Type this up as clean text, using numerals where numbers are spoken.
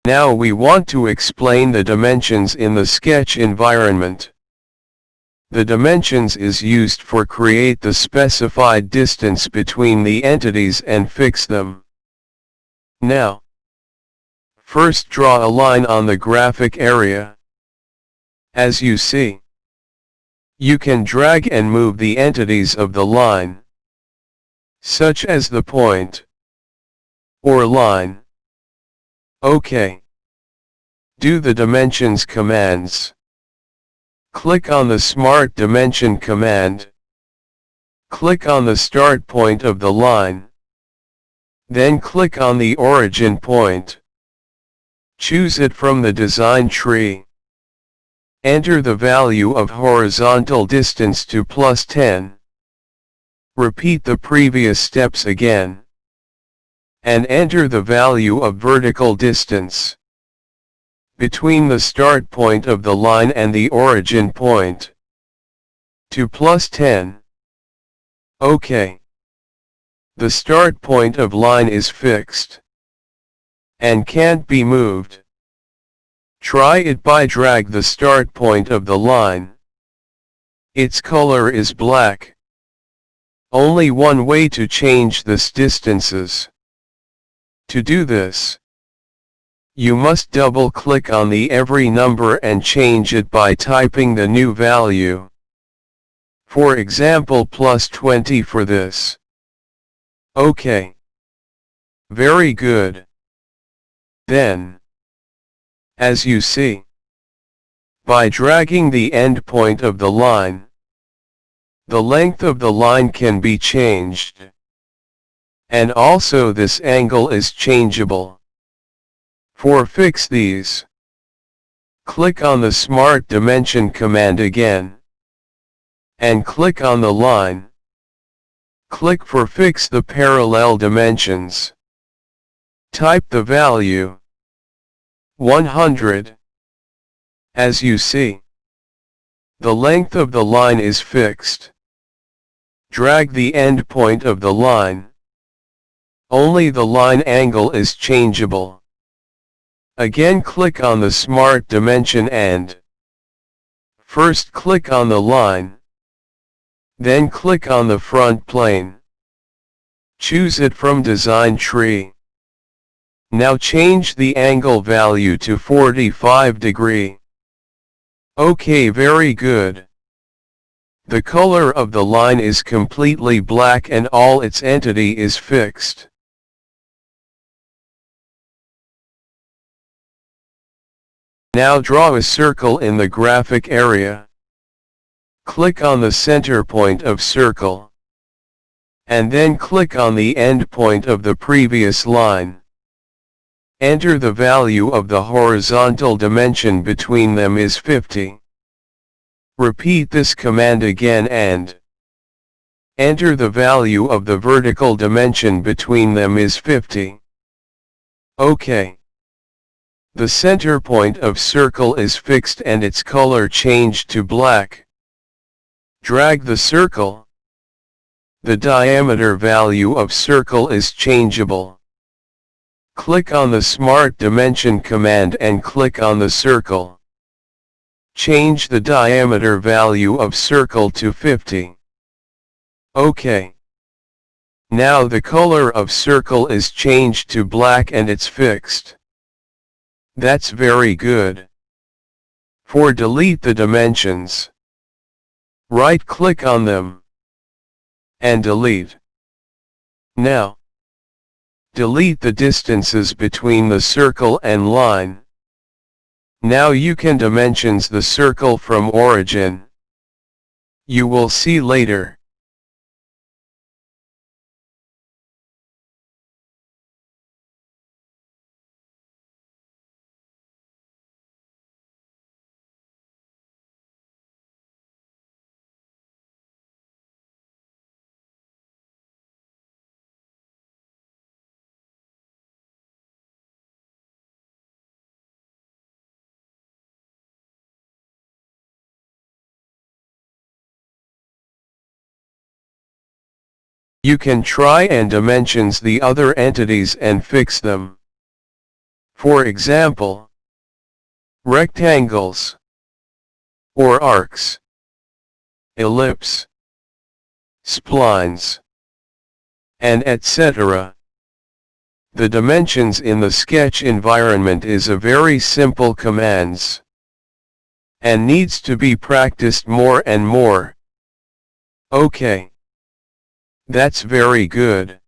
Now we want to explain the dimensions in the sketch environment. The dimensions is used for create the specified distance between the entities and fix them. Now, first draw a line on the graphic area. As you see, you can drag and move the entities of the line, such as the point or line. OK. Do the dimensions commands. Click on the Smart Dimension command. Click on the start point of the line. Then click on the origin point. Choose it from the design tree. Enter the value of horizontal distance to +10. Repeat the previous steps again. And enter the value of vertical distance between the start point of the line and the origin point to +10. OK. The start point of line is fixed and can't be moved. Try it by drag the start point of the line. Its color is black. Only one way to change this distances. To do this, you must double-click on the every number and change it by typing the new value. For example, +20 for this. OK. Very good. Then, as you see, by dragging the end point of the line, the length of the line can be changed. And also this angle is changeable. For fix these, click on the Smart Dimension command again. And click on the line. Click for fix the parallel dimensions. Type the value 100. As you see, the length of the line is fixed. Drag the end point of the line. Only the line angle is changeable. Again click on the Smart Dimension and first click on the line. Then click on the front plane. Choose it from design tree. Now change the angle value to 45 degree. OK, very good. The color of the line is completely black and all its entity is fixed. Now draw a circle in the graphic area. Click on the center point of circle. And then click on the end point of the previous line. Enter the value of the horizontal dimension between them is 50. Repeat this command again and enter the value of the vertical dimension between them is 50. OK. The center point of circle is fixed and its color changed to black. Drag the circle. The diameter value of circle is changeable. Click on the Smart Dimension command and click on the circle. Change the diameter value of circle to 50. OK. Now the color of circle is changed to black and it's fixed. That's very good. For delete the dimensions, right-click on them and delete. Now, delete the distances between the circle and line. Now you can dimensions the circle from origin. You will see later. You can try and dimensions the other entities and fix them. For example, rectangles, or arcs, ellipse, splines, and etc. The dimensions in the sketch environment is a very simple commands, and needs to be practiced more and more. Okay. That's very good.